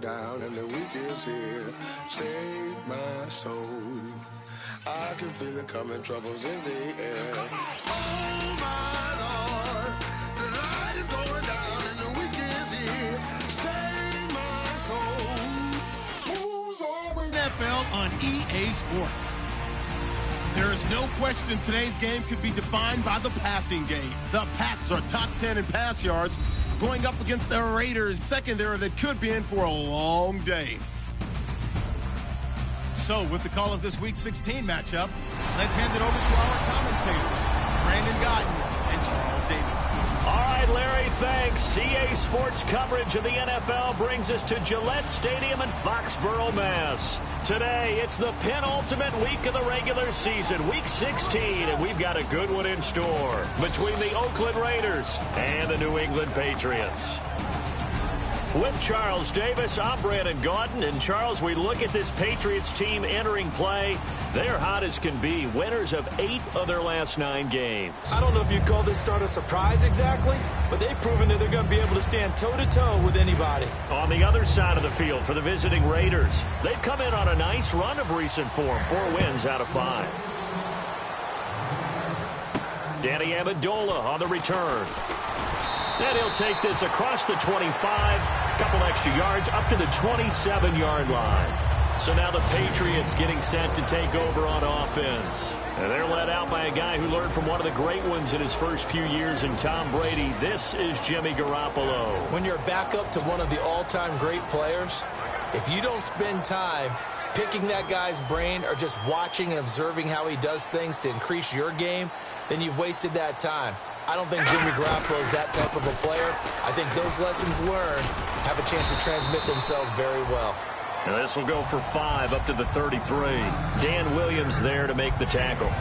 down and the weekend's here. Save my soul. I can feel it coming, troubles in the air. Oh my Lord, the light is going down and the weekend's here. Save my soul. Who's always NFL on EA Sports. There is no question today's game could be defined by the passing game. The Pats are top 10 in pass yards, going up against the Raiders secondary that could be in for a long day. So, with the call of this Week 16 matchup, let's hand it over to our commentators, Brandon Godden and Charles Davis. All right, Larry, thanks. EA Sports coverage of the NFL brings us to Gillette Stadium in Foxborough, Mass. Today, it's the penultimate week of the regular season, Week 16, and we've got a good one in store between the Oakland Raiders and the New England Patriots. With Charles Davis, I'm Brandon Gaudin. And, Charles, we look at this Patriots team entering play. They're hot as can be, winners of 8 of their last 9 games. I don't know if you'd call this start a surprise exactly, but they've proven that they're going to be able to stand toe-to-toe with anybody. On the other side of the field for the visiting Raiders, they've come in on a nice run of recent form, 4 wins out of 5. Danny Amendola on the return. And he'll take this across the 25, a couple extra yards, up to the 27-yard line. So now the Patriots getting set to take over on offense. And they're led out by a guy who learned from one of the great ones in his first few years in Tom Brady. This is Jimmy Garoppolo. When you're back up to one of the all-time great players, if you don't spend time picking that guy's brain or just watching and observing how he does things to increase your game, then you've wasted that time. I don't think Jimmy Garoppolo is that type of a player. I think those lessons learned have a chance to transmit themselves very well. And this will go for 5 up to the 33. Dan Williams there to make the tackle.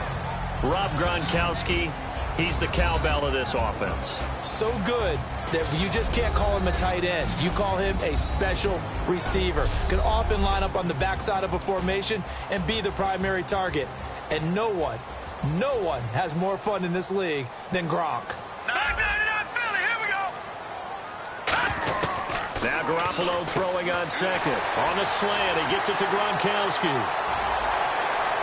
Rob Gronkowski, he's the cowbell of this offense. So good that you just can't call him a tight end. You call him a special receiver. Can often line up on the backside of a formation and be the primary target. And no one has more fun in this league than Gronk. Now Garoppolo throwing on second. On the slant, he gets it to Gronkowski.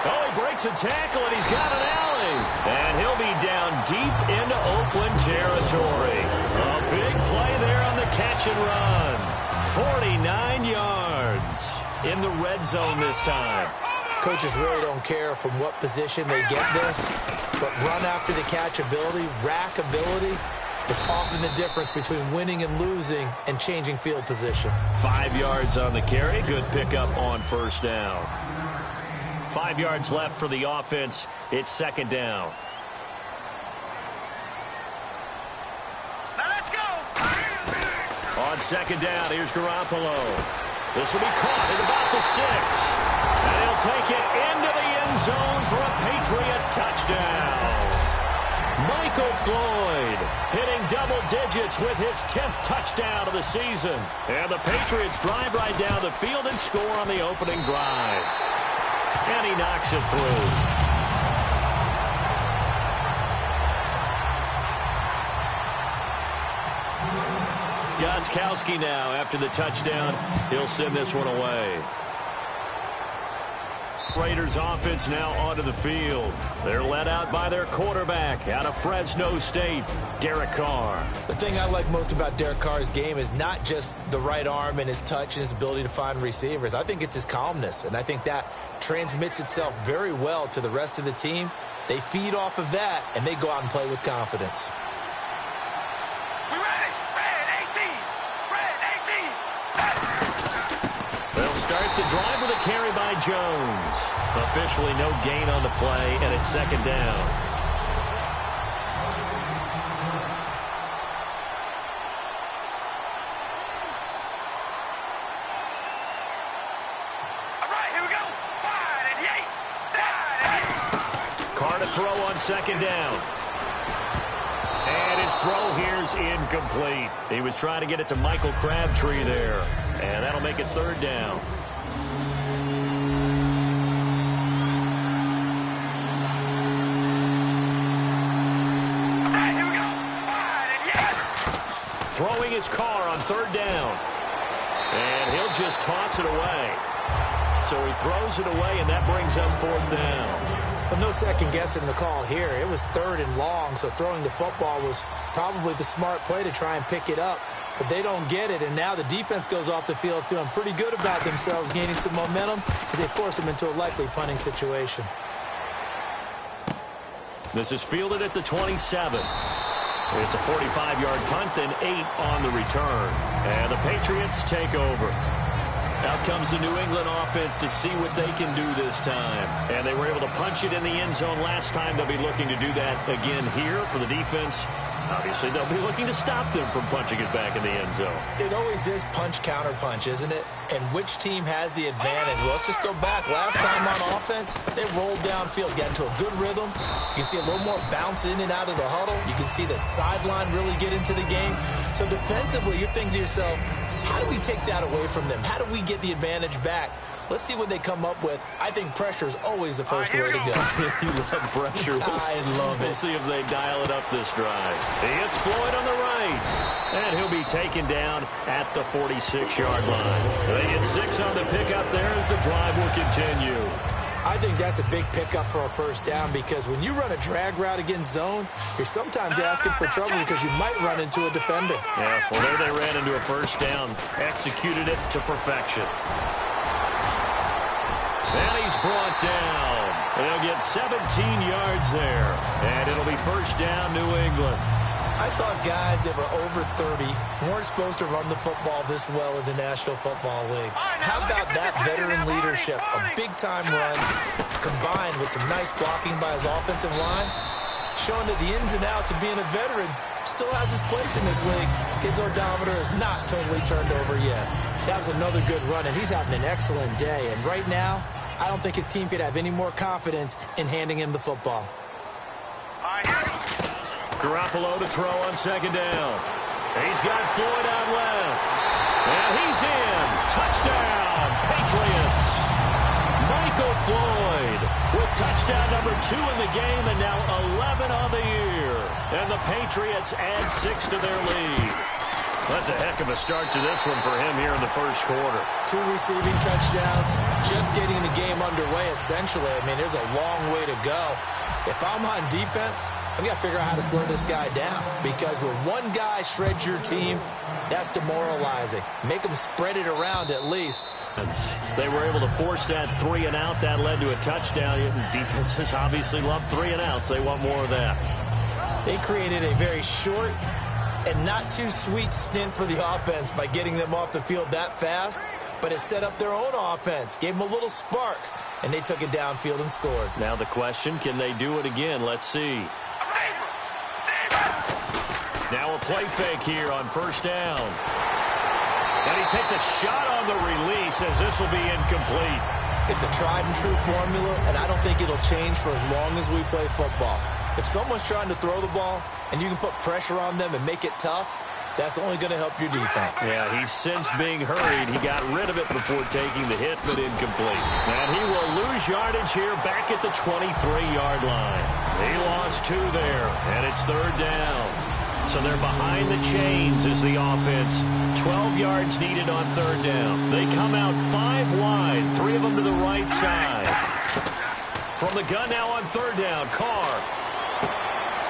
Oh, he breaks a tackle, and he's got an alley. And he'll be down deep into Oakland territory. A big play there on the catch and run. 49 yards in the red zone this time. Coaches really don't care from what position they get this, but run after the catch ability, rack ability, is often the difference between winning and losing and changing field position. 5 yards on the carry. Good pickup on first down. 5 yards left for the offense. It's second down. Now let's go. On second down, here's Garoppolo. This will be caught at about the 6. And he'll take it into the end zone for a Patriot touchdown. Michael Floyd hitting double digits with his 10th touchdown of the season. And the Patriots drive right down the field and score on the opening drive. And he knocks it through. Gostkowski now after the touchdown. He'll send this one away. Raiders offense now onto the field. They're led out by their quarterback out of Fresno State, Derek Carr. The thing I like most about Derek Carr's game is not just the right arm and his touch and his ability to find receivers. I think it's his calmness, and I think that transmits itself very well to the rest of the team. They feed off of that, and they go out and play with confidence. Start the drive with a carry by Jones. Officially no gain on the play, and it's second down. All right, here we go. Wide and yay. Side and yay. Carr to throw on second down. And his throw here's incomplete. He was trying to get it to Michael Crabtree there. And that'll make it third down. Throwing his Carr on third down. And he'll he'll just toss it away. So he throws it away, and that brings up 4th down. Well, no second guessing the call here. It was 3rd and long, so throwing the football was probably the smart play to try and pick it up. But they don't get it, and now the defense goes off the field feeling pretty good about themselves, gaining some momentum as they force them into a likely punting situation. This is fielded at the 27. It's a 45-yard punt, then 8 on the return. And the Patriots take over. Out comes the New England offense to see what they can do this time. And they were able to punch it in the end zone last time. They'll be looking to do that again here for the defense. Obviously, they'll be looking to stop them from punching it back in the end zone. It always is punch-counter-punch, isn't it? And which team has the advantage? Well, let's just go back. Last time on offense, they rolled downfield, got into a good rhythm. You can see a little more bounce in and out of the huddle. You can see the sideline really get into the game. So defensively, you're thinking to yourself, how do we take that away from them? How do we get the advantage back? Let's see what they come up with. I think pressure is always the first way to go. You love pressure. I love it. We'll see if they dial it up this drive. He hits Floyd on the right. And he'll be taken down at the 46-yard line. They get 6 on the pickup there as the drive will continue. I think that's a big pickup for a first down because when you run a drag route against zone, you're sometimes asking for trouble because you might run into a defender. Yeah, well, there they ran into a first down. Executed it to perfection. And he's brought down. They'll get 17 yards there. And it'll be first down, New England. I thought guys that were over 30 weren't supposed to run the football this well in the National Football League. How about that veteran leadership? A big-time run combined with some nice blocking by his offensive line, showing that the ins and outs of being a veteran still has his place in this league. His odometer is not totally turned over yet. That was another good run, and he's having an excellent day. And right now, I don't think his team could have any more confidence in handing him the football. Garoppolo to throw on second down. He's got Floyd out left. And he's in. Touchdown, Patriots. Michael Floyd with touchdown number 2 in the game and now 11 on the year. And the Patriots add 6 to their lead. That's a heck of a start to this one for him here in the first quarter. 2 receiving touchdowns, just getting the game underway essentially. I mean, there's a long way to go. If I'm on defense, I've got to figure out how to slow this guy down because when one guy shreds your team, that's demoralizing. Make them spread it around at least. They were able to force that 3 and out. That led to a touchdown. Defenses obviously love 3 and outs. They want more of that. They created a very short and not too sweet stint for the offense by getting them off the field that fast, but it set up their own offense, gave them a little spark, and they took it downfield and scored. Now the question, can they do it again? Let's see. Now a play fake here on first down. And he takes a shot on the release as this will be incomplete. It's a tried and true formula, and I don't think it'll change for as long as we play football. If someone's trying to throw the ball and you can put pressure on them and make it tough, that's only going to help your defense. Yeah, he's since being hurried. He got rid of it before taking the hit, but incomplete. And he will lose yardage here back at the 23-yard line. He lost 2 there, and it's third down. So they're behind the chains as the offense. 12 yards needed on third down. They come out 5 wide, 3 of them to the right side. From the gun now on third down, Carr.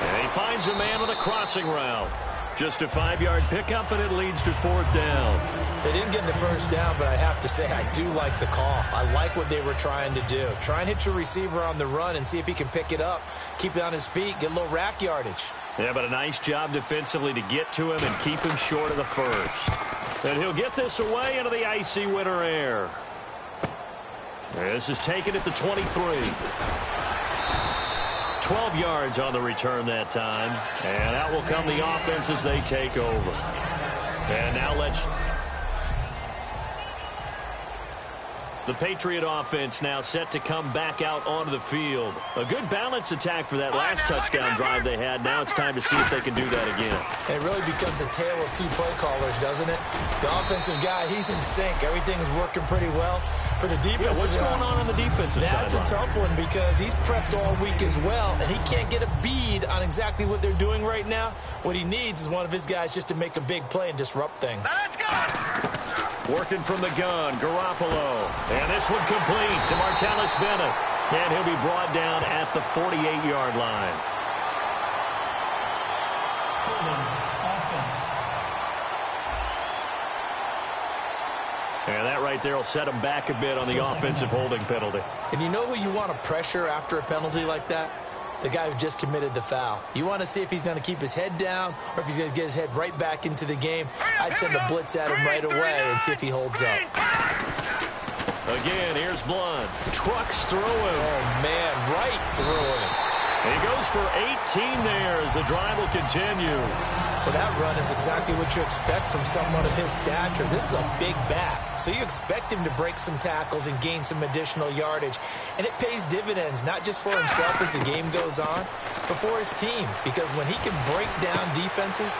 And he finds a man on a crossing route. Just a 5-yard pickup, and it leads to fourth down. They didn't get the first down, but I have to say I do like the call. I like what they were trying to do. Try and hit your receiver on the run and see if he can pick it up, keep it on his feet, get a little rack yardage. Yeah, but a nice job defensively to get to him and keep him short of the first. And he'll get this away into the icy winter air. This is taken at the 23. 12 yards on the return that time. And out will come the offense as they take over. And now the Patriot offense now set to come back out onto the field. A good balance attack for that last touchdown drive they had. Now it's time to see if they can do that again. It really becomes a tale of 2 play callers, doesn't it? The offensive guy, he's in sync. Everything is working pretty well. For the defense, yeah, what's going on the defensive side? That's a tough one because he's prepped all week as well, and he can't get a bead on exactly what they're doing right now. What he needs is one of his guys just to make a big play and disrupt things. Let's go! Working from the gun, Garoppolo. And this one complete to Martellus Bennett. And he'll be brought down at the 48-yard line. And that right there will set him back a bit on the offensive holding penalty. And you know who you want to pressure after a penalty like that? The guy who just committed the foul. You want to see if he's going to keep his head down or if he's going to get his head right back into the game. I'd send a blitz at him right away and see if he holds up. Again, here's Blunt. Trucks through him. Oh, man, right through him. He goes for 18 there as the drive will continue. Well, that run is exactly what you expect from someone of his stature. This is a big back, so you expect him to break some tackles and gain some additional yardage. And it pays dividends, not just for himself as the game goes on, but for his team. Because when he can break down defenses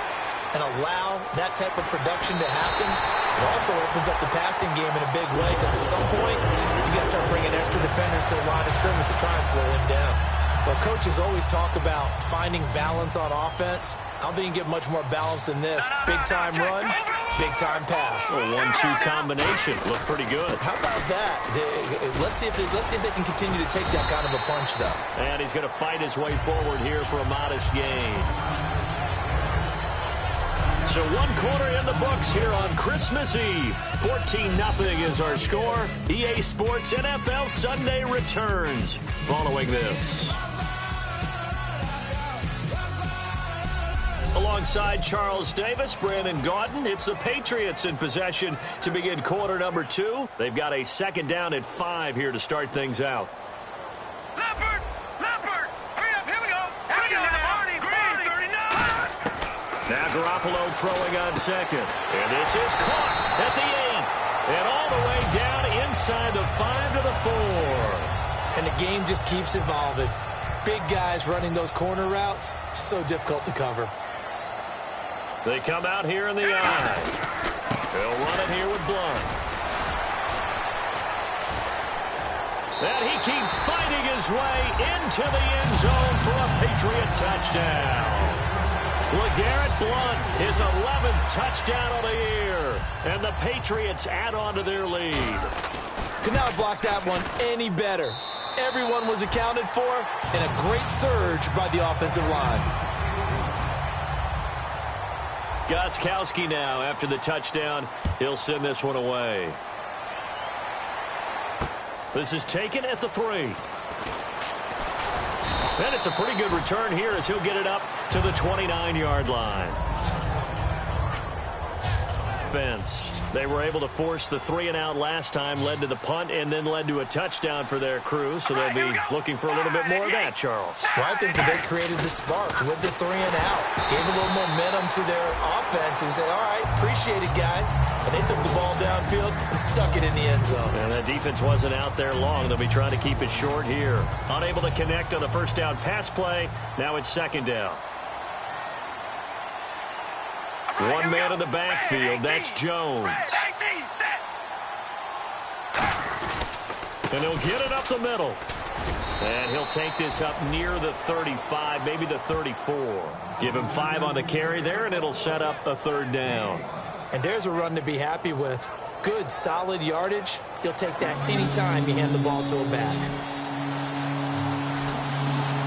and allow that type of production to happen, it also opens up the passing game in a big way. Because at some point, you got to start bringing extra defenders to the line of scrimmage to try and slow him down. Well, coaches always talk about finding balance on offense. I don't think you can get much more balance than this. Big-time run, big-time pass. A 1-2 combination. Looked pretty good. How about that? Let's see if they can continue to take that kind of a punch, though. And he's going to fight his way forward here for a modest gain. So 1 quarter in the books here on Christmas Eve. 14-0 is our score. EA Sports NFL Sunday returns following this. Alongside Charles Davis, Brandon Gaudin, it's the Patriots in possession to begin quarter number 2. They've got a second down at 5 here to start things out. Leopard! Hurry up, here we go! Green 39! Now Garoppolo throwing on second. And this is caught at the 8. And all the way down inside the 5 to the 4. And the game just keeps evolving. Big guys running those corner routes, so difficult to cover. They come out here in the eye. They'll run it here with Blunt. And he keeps fighting his way into the end zone for a Patriot touchdown. LeGarrette Blunt, his 11th touchdown of the year. And the Patriots add on to their lead. Could not block that one any better. Everyone was accounted for, and a great surge by the offensive line. Gostkowski now, after the touchdown, he'll send this one away. This is taken at the 3. And it's a pretty good return here as he'll get it up to the 29-yard line. Offense. They were able to force the 3-and-out last time, led to the punt, and then led to a touchdown for their crew. So they'll be looking for a little bit more of that, Charles. Well, I think that they created the spark with the 3-and-out. Gave a little momentum to their offense and said, all right, appreciate it, guys. And they took the ball downfield and stuck it in the end zone. And that defense wasn't out there long. They'll be trying to keep it short here. Unable to connect on the first down pass play. Now it's second down. One man in the backfield. That's Jones. And he'll get it up the middle. And he'll take this up near the 35, maybe the 34. Give him 5 on the carry there, and it'll set up a third down. And there's a run to be happy with. Good, solid yardage. He'll take that anytime you hand the ball to a back.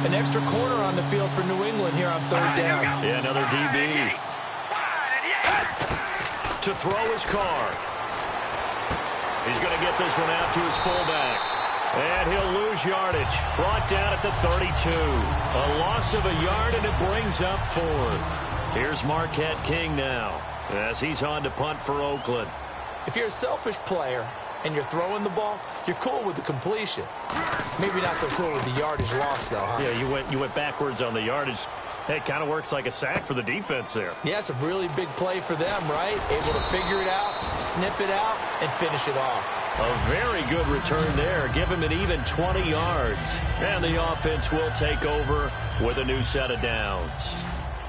An extra corner on the field for New England here on third down. Yeah, another DB. To throw his car. He's going to get this one out to his fullback. And he'll lose yardage. Brought down at the 32. A loss of a yard, and it brings up 4th. Here's Marquette King now as he's on to punt for Oakland. If you're a selfish player and you're throwing the ball, you're cool with the completion. Maybe not so cool with the yardage loss, though, huh? Yeah, you went backwards on the yardage. It kind of works like a sack for the defense there. Yeah, it's a really big play for them, right? Able to figure it out, sniff it out, and finish it off. A very good return there. Give him an even 20 yards. And the offense will take over with a new set of downs.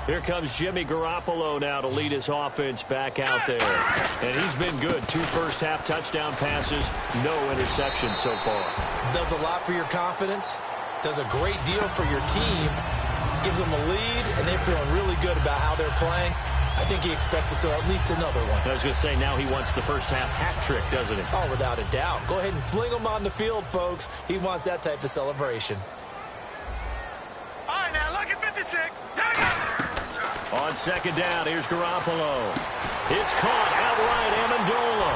Here comes Jimmy Garoppolo now to lead his offense back out there. And he's been good. 2 first-half touchdown passes, no interceptions so far. Does a lot for your confidence. Does a great deal for your team. Gives them a lead, and they're feeling really good about how they're playing. I think he expects to throw at least another one. I was going to say, now he wants the first half hat trick, doesn't he? Oh, without a doubt. Go ahead and fling him on the field, folks. He wants that type of celebration. All right, now look at 56. Here we go. On second down, here's Garoppolo. It's caught outright, Amendola.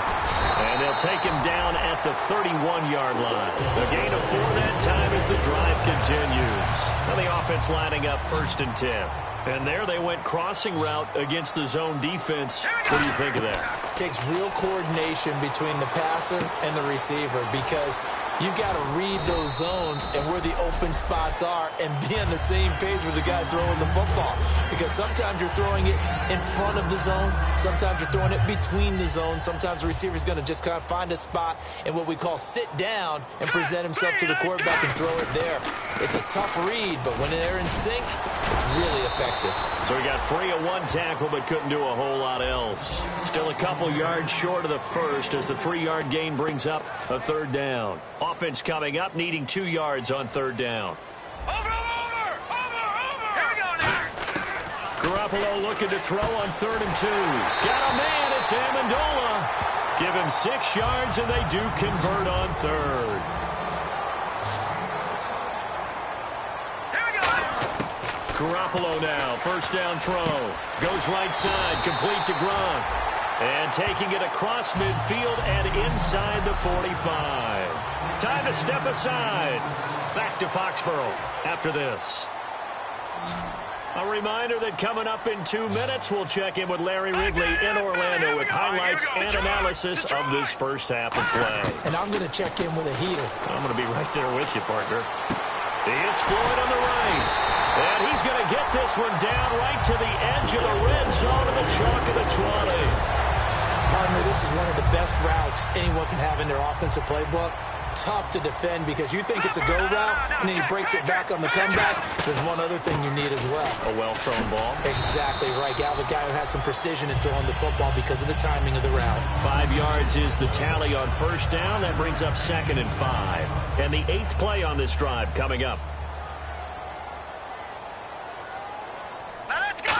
And they'll take him down at the 31-yard line. A gain of 4 that time as the drive continues. Now the offense lining up 1st and 10. And there they went crossing route against the zone defense. What do you think of that? Takes real coordination between the passer and the receiver because you've got to read those zones and where the open spots are and be on the same page with the guy throwing the football. Because sometimes you're throwing it in front of the zone. Sometimes you're throwing it between the zones. Sometimes the receiver's going to just kind of find a spot and what we call sit down and present himself to the quarterback and throw it there. It's a tough read, but when they're in sync, it's really effective. So he got free of 1 tackle but couldn't do a whole lot else. Still a couple yards short of the first as the 3-yard gain brings up a 3rd down. Offense coming up, needing 2 yards on 3rd down. Over. Here we go now. Garoppolo looking to throw on 3rd and 2. Got a man, it's Amendola. Give him 6 yards, and they do convert on 3rd. Here we go. Garoppolo now, 1st down throw. Goes right side, complete to Gronk. And taking it across midfield and inside the 45. Time to step aside. Back to Foxborough after this. A reminder that coming up in 2 minutes, we'll check in with Larry Ridley in Orlando with highlights and analysis of this first half of play. And I'm going to check in with a heater. I'm going to be right there with you, partner. It's Floyd on the right. And he's going to get this one down right to the edge of the red zone of the chalk of the 20. Partner, this is one of the best routes anyone can have in their offensive playbook. Tough to defend because you think it's a go route, and then he breaks it back on the comeback. There's one other thing you need as well. A well-thrown ball. Exactly right. You have a guy who has some precision in throwing the football because of the timing of the route. 5 yards is the tally on 1st down. That brings up 2nd and 5. And the 8th play on this drive coming up. Now let's go.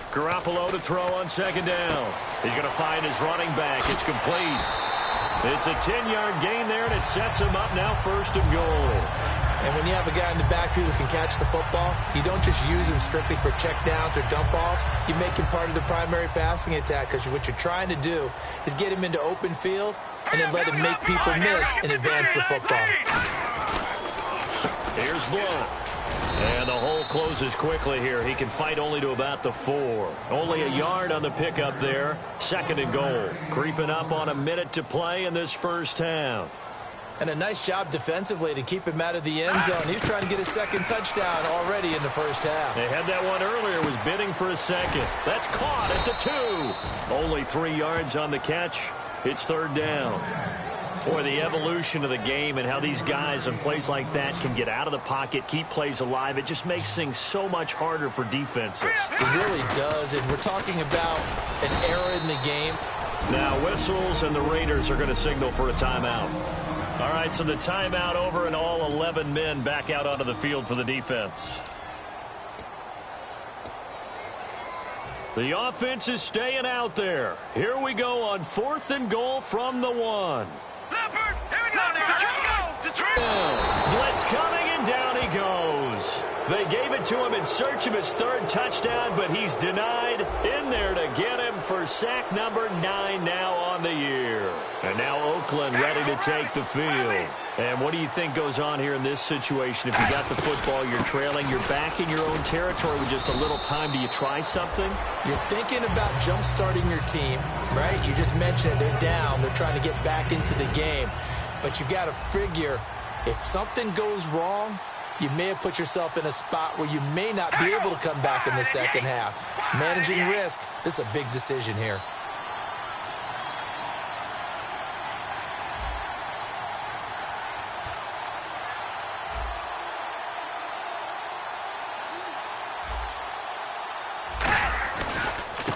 Garoppolo to throw on 2nd down. He's going to find his running back. It's complete. It's a 10-yard gain there, and it sets him up now 1st and goal. And when you have a guy in the backfield who can catch the football, you don't just use him strictly for checkdowns or dump-offs. You make him part of the primary passing attack because what you're trying to do is get him into open field and then let him make people miss and advance the football. Here's Blunt. And the hole closes quickly here. He can fight only to about the 4. Only a yard on the pickup there. 2nd and goal. Creeping up on a minute to play in this first half. And a nice job defensively to keep him out of the end zone. He was trying to get his 2nd touchdown already in the first half. They had that one earlier, was bidding for a 2nd. That's caught at the 2. Only 3 yards on the catch. It's 3rd down. Boy, the evolution of the game and how these guys in plays like that can get out of the pocket, keep plays alive, it just makes things so much harder for defenses. It really does, and we're talking about an era in the game. Now whistles, and the Raiders are going to signal for a timeout. All right, so the timeout over, and all 11 men back out onto the field for the defense. The offense is staying out there. Here we go on 4th and goal from the 1. Leopard, here we go now. Let's go. Blitz coming, and down he goes. They gave it to him in search of his 3rd touchdown, but he's denied. In there to get him for sack number 9 now on the year. And now Oakland ready to take the field. And what do you think goes on here in this situation? If you got the football, you're trailing, you're back in your own territory with just a little time. Do you try something? You're thinking about jump-starting your team, right? You just mentioned it. They're down. They're trying to get back into the game. But you got to figure if something goes wrong, you may have put yourself in a spot where you may not be able to come back in the second half. Managing risk, this is a big decision here.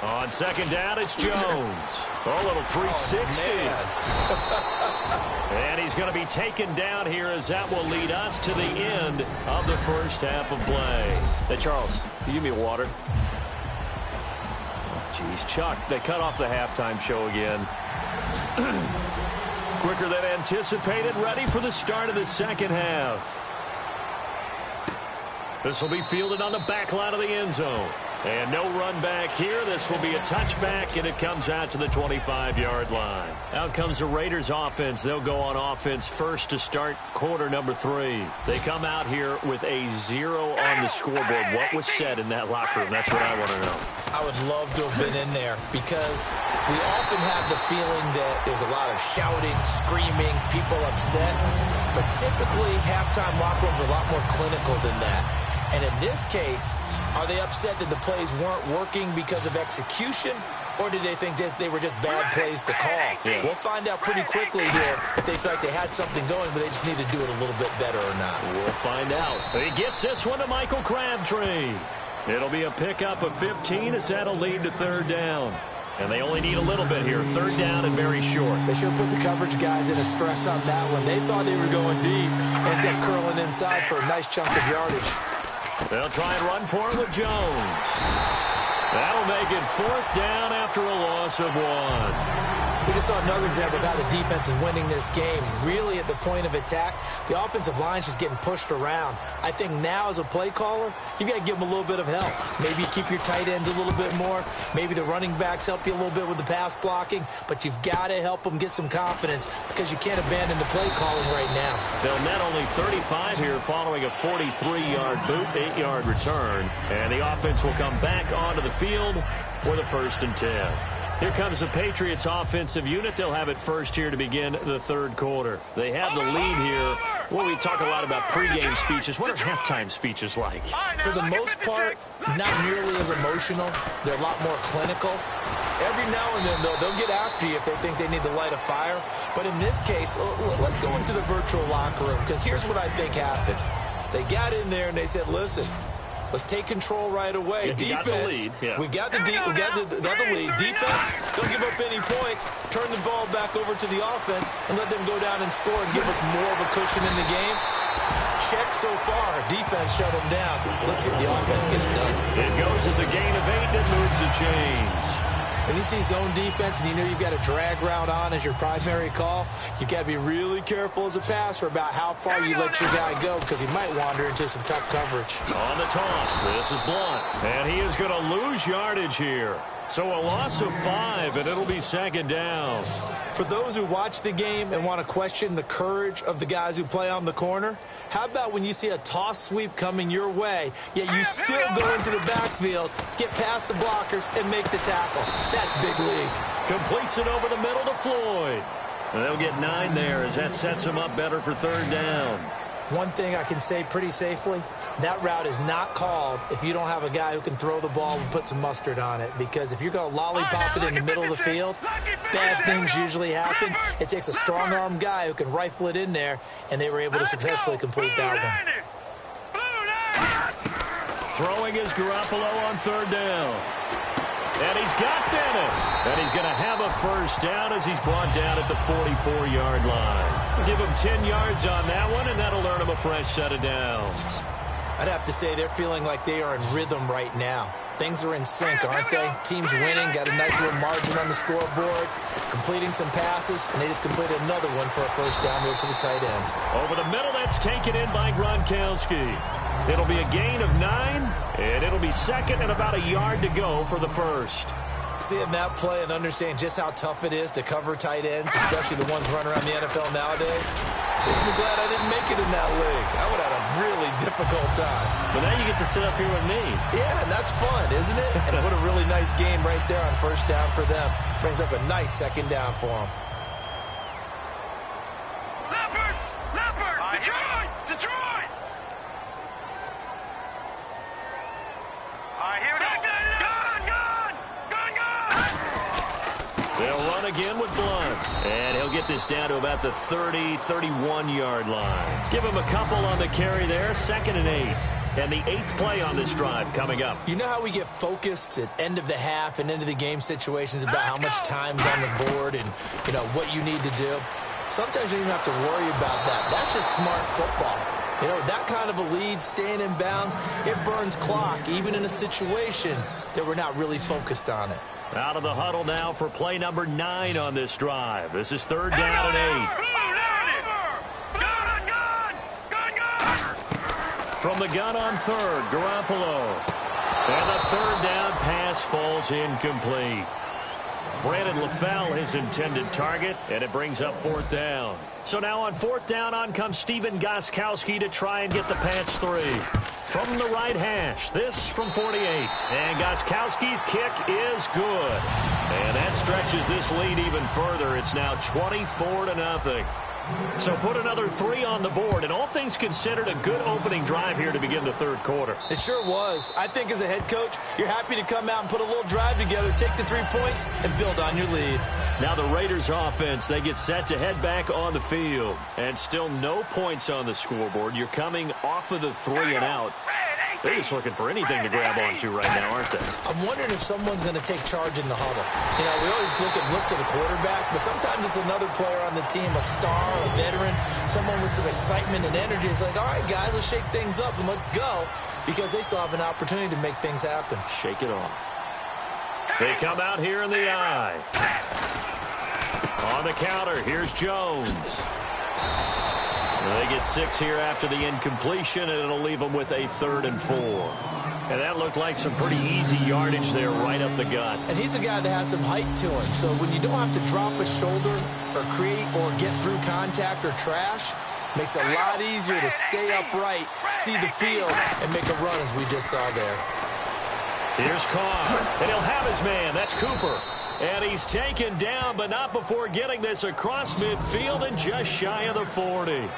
On 2nd down, it's Jones. A little 360. And he's going to be taken down here as that will lead us to the end of the first half of play. Hey, Charles, can you give me water? geez, Chuck, they cut off the halftime show again. Quicker than anticipated, ready for the start of the second half. This will be fielded on the back line of the end zone. And no run back here. This will be a touchback, and it comes out to the 25-yard line. Out comes the Raiders offense. They'll go on offense first to start quarter number 3. They come out here with a 0 on the scoreboard. What was said in that locker room? That's what I want to know. I would love to have been in there because we often have the feeling that there's a lot of shouting, screaming, people upset. But typically, halftime locker rooms are a lot more clinical than that. And in this case, are they upset that the plays weren't working because of execution, or did they think they were just bad plays to call? Yeah. We'll find out pretty quickly here if they feel like they had something going, but they just need to do it a little bit better or not. We'll find out. He gets this one to Michael Crabtree. It'll be a pickup of 15 as that'll lead to third down. And they only need a little bit here. Third down and very short. They should have put the coverage guys in a stress on that one. They thought they were going deep. Ends up curling inside for a nice chunk of yardage. They'll try and run for it with Jones. That'll make it fourth down after a loss of 1. We just saw another example of how the defense is winning this game. Really at the point of attack, the offensive line's just getting pushed around. I think now as a play caller, you've got to give them a little bit of help. Maybe you keep your tight ends a little bit more. Maybe the running backs help you a little bit with the pass blocking. But you've got to help them get some confidence because you can't abandon the play calling right now. They'll net only 35 here following a 43-yard boot, 8-yard return. And the offense will come back onto the field for the 1st and 10. Here comes the Patriots offensive unit. They'll have it first here to begin the third quarter. They have the lead here. Well, we talk a lot about pregame speeches. What are halftime speeches like? For the most part, not nearly as emotional. They're a lot more clinical. Every now and then, though, they'll get after you if they think they need to light a fire. But in this case, let's go into the virtual locker room because here's what I think happened. They got in there and they said, listen, let's take control right away. Yeah, defense, we got the lead. Defense, don't give up any points. Turn the ball back over to the offense and let them go down and score and give us more of a cushion in the game. Check so far. Defense shut them down. Let's see if the offense gets done. It goes as a gain of 8 and it moves the chains. When you see zone defense and you know you've got a drag route on as your primary call, you've got to be really careful as a passer about how far you let your guy go because he might wander into some tough coverage. On the toss, this is Blunt. And he is going to lose yardage here. So a loss of 5, and it'll be second down. For those who watch the game and want to question the courage of the guys who play on the corner, how about when you see a toss sweep coming your way, yet you still go into the backfield, get past the blockers, and make the tackle? That's big league. Completes it over the middle to Floyd. And they'll get 9 there as that sets them up better for third down. One thing I can say pretty safely, that route is not called if you don't have a guy who can throw the ball and put some mustard on it. Because if you're going to lollipop it in the middle of the field, bad things usually happen. It takes a strong-arm guy who can rifle it in there, and they were able to successfully complete that one. Throwing is Garoppolo on third down. And he's got Bennett. And he's going to have a first down as he's brought down at the 44-yard line. Give him 10 yards on that one, and that'll earn him a fresh set of downs. I'd have to say they're feeling like they are in rhythm right now. Things are in sync, aren't they? Team's winning, got a nice little margin on the scoreboard, completing some passes, and they just completed another one for a first down there to the tight end. Over the middle, that's taken in by Gronkowski. It'll be a gain of 9, and it'll be second and about a yard to go for the first. Seeing that play and understanding just how tough it is to cover tight ends, especially the ones running around the NFL nowadays, makes me glad I didn't make it in that league. I would have had a really difficult time. But now you get to sit up here with me. Yeah, and that's fun, isn't it? And what a really nice game right there on first down for them. Brings up a nice second down for them. Leopard! Detroit! All right, here we go. They'll run again with Blunt. And he'll get this down to about the 30, 31-yard line. Give him a couple on the carry there. 2nd and 8. And the 8th play on this drive coming up. You know how we get focused at end of the half and into the game situations about how much time's on the board and, you know, what you need to do? Sometimes you don't even have to worry about that. That's just smart football. You know, that kind of a lead, staying in bounds, it burns clock, even in a situation that we're not really focused on it. Out of the huddle now for play number 9 on this drive. This is 3rd down and 8. From the gun on 3rd, Garoppolo. And the 3rd down pass falls incomplete. Brandon LaFell, his intended target, and it brings up 4th down. So now on 4th down, on comes Stephen Gostkowski to try and get the patch 3. From the right hash, this from 48. And Gostkowski's kick is good. And that stretches this lead even further. It's now 24-0. So put another 3 on the board, and all things considered, a good opening drive here to begin the 3rd quarter. It sure was. I think as a head coach, you're happy to come out and put a little drive together, take the 3 points, and build on your lead. Now the Raiders offense, they get set to head back on the field. And still no points on the scoreboard. You're coming off of the 3 and out. They're just looking for anything to grab onto right now, aren't they? I'm wondering if someone's going to take charge in the huddle. You know, we always look to the quarterback, but sometimes it's another player on the team, a star, a veteran, someone with some excitement and energy. It's like, all right, guys, let's shake things up and let's go, because they still have an opportunity to make things happen. Shake it off. They come out here in the eye. On the counter, here's Jones. They get 6 here after the incompletion, and it'll leave them with a 3rd and 4. And that looked like some pretty easy yardage there right up the gut. And he's a guy that has some height to him. So when you don't have to drop a shoulder or create or get through contact or trash, makes it a lot easier to stay upright, see the field, and make a run as we just saw there. Here's Carr, and he'll have his man. That's Cooper. And he's taken down, but not before getting this across midfield and just shy of the 40.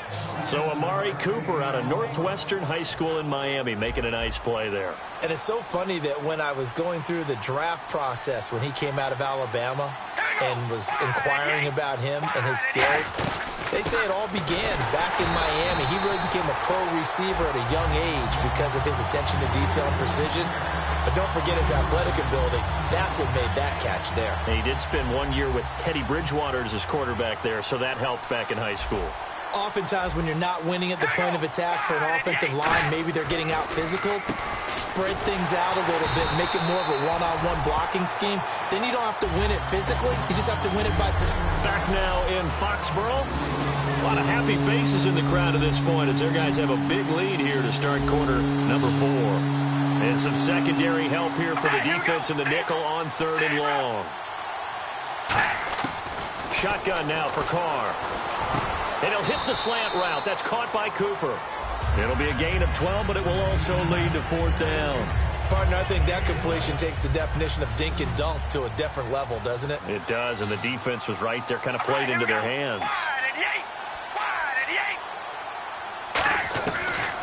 So Amari Cooper out of Northwestern High School in Miami making a nice play there. And it's so funny that when I was going through the draft process when he came out of Alabama and was inquiring about him and his skills, they say it all began back in Miami. He really became a pro receiver at a young age because of his attention to detail and precision. But don't forget his athletic ability. That's what made that catch there. He did spend 1 year with Teddy Bridgewater as his quarterback there, so that helped back in high school. Oftentimes when you're not winning at the point of attack for an offensive line, maybe they're getting out physical, spread things out a little bit, make it more of a one-on-one blocking scheme. Then you don't have to win it physically. You just have to win it by... Back now in Foxborough. A lot of happy faces in the crowd at this point as their guys have a big lead here to start quarter number 4. And some secondary help here for the defense in the nickel on 3rd and long. Shotgun now for Carr. And he'll hit the slant route. That's caught by Cooper. It'll be a gain of 12, but it will also lead to 4th down. Partner, I think that completion takes the definition of dink and dunk to a different level, doesn't it? It does, and the defense was right there, kind of played into their hands.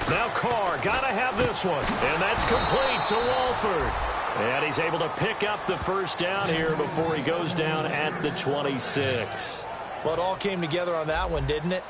Now Carr, gotta have this one. And that's complete to Walford. And he's able to pick up the 1st down here before he goes down at the 26. Well, it all came together on that one, didn't it?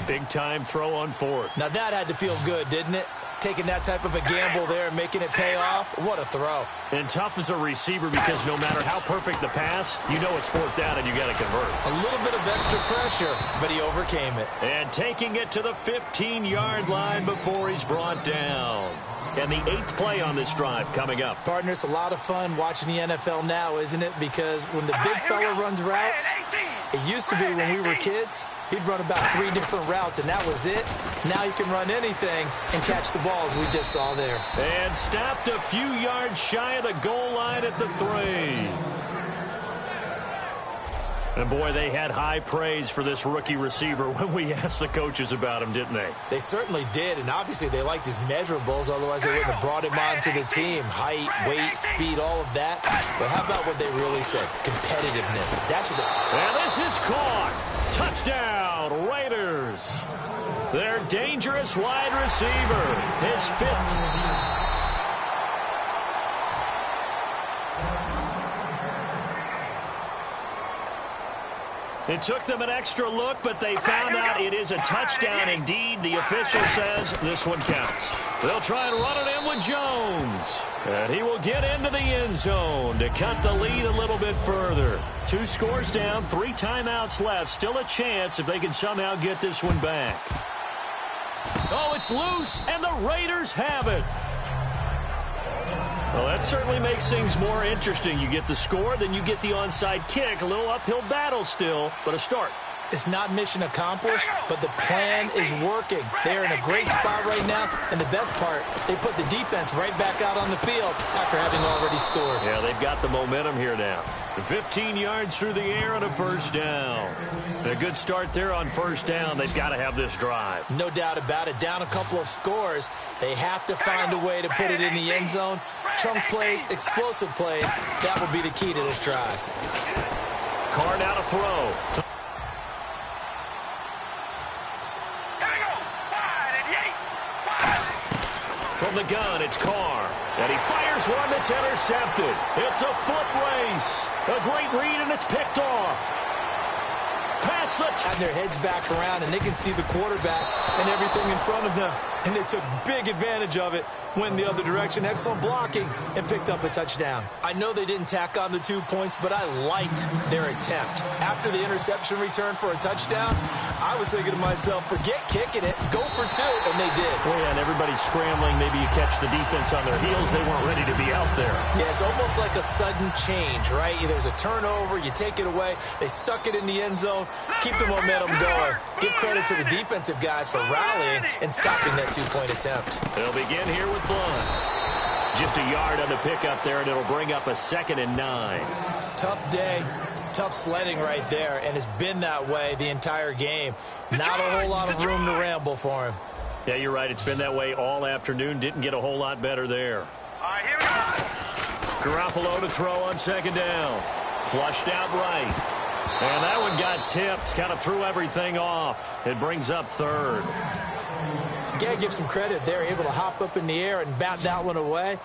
Big time throw on 4th. Now that had to feel good, didn't it? Taking that type of a gamble there and making it pay off. What a throw. And tough as a receiver because no matter how perfect the pass, you know it's 4th down and you got to convert. A little bit of extra pressure, but he overcame it. And taking it to the 15-yard line before he's brought down. And the 8th play on this drive coming up. Partner, it's a lot of fun watching the NFL now, isn't it? Because when the big fella runs routes, it used to be when we were kids, he'd run about 3 different routes, and that was it. Now he can run anything and catch the balls we just saw there. And stopped a few yards shy of the goal line at the 3. And, boy, they had high praise for this rookie receiver when we asked the coaches about him, didn't they? They certainly did, and obviously they liked his measurables, otherwise they wouldn't have brought him onto the team. Height, weight, speed, all of that. But how about what they really said? Competitiveness. That's what they... And this is caught. Touchdown, Raiders. Their dangerous wide receiver. His 5th. It took them an extra look, but they found out it is a touchdown indeed. The official says this one counts. They'll try and run it in with Jones. And he will get into the end zone to cut the lead a little bit further. 2 scores down, 3 timeouts left. Still a chance if they can somehow get this one back. Oh, it's loose, and the Raiders have it. Well, that certainly makes things more interesting. You get the score, then you get the onside kick. A little uphill battle still, but a start. It's not mission accomplished, but the plan is working. They're in a great spot right now, and the best part, they put the defense right back out on the field after having already scored. Yeah, they've got the momentum here now. 15 yards through the air on a first down. A good start there on first down. They've got to have this drive. No doubt about it. Down a couple of scores. They have to find a way to put it in the end zone. Chunk plays, explosive plays. That will be the key to this drive. Carr now to throw. From the gun, it's Carr. And he fires one that's intercepted. It's a foot race. A great read, and it's picked off. Pass the... And their heads back around, and they can see the quarterback and everything in front of them. And they took big advantage of it. Went the other direction. Excellent blocking, and picked up a touchdown. I know they didn't tack on the 2 points, but I liked their attempt. After the interception return for a touchdown, I was thinking to myself, forget kicking it, go for 2, and they did. Oh, yeah, and everybody's scrambling. Maybe you catch the defense on their heels. They weren't ready to be out there. Yeah, it's almost like a sudden change, right? There's a turnover, you take it away, they stuck it in the end zone, keep the momentum going. Give credit to the defensive guys for rallying and stopping that 2-point attempt. They'll begin here with Blunt. Just a yard on the pickup there, and it'll bring up a 2nd and 9. Tough day, tough sledding right there, and it's been that way the entire game. Not a whole lot of room to ramble for him. Yeah, you're right. It's been that way all afternoon. Didn't get a whole lot better there. All right, here we go. Garoppolo to throw on 2nd down. Flushed out right. And that one got tipped. Kind of threw everything off. It brings up 3rd. You got to give some credit. They're able to hop up in the air and bat that one away.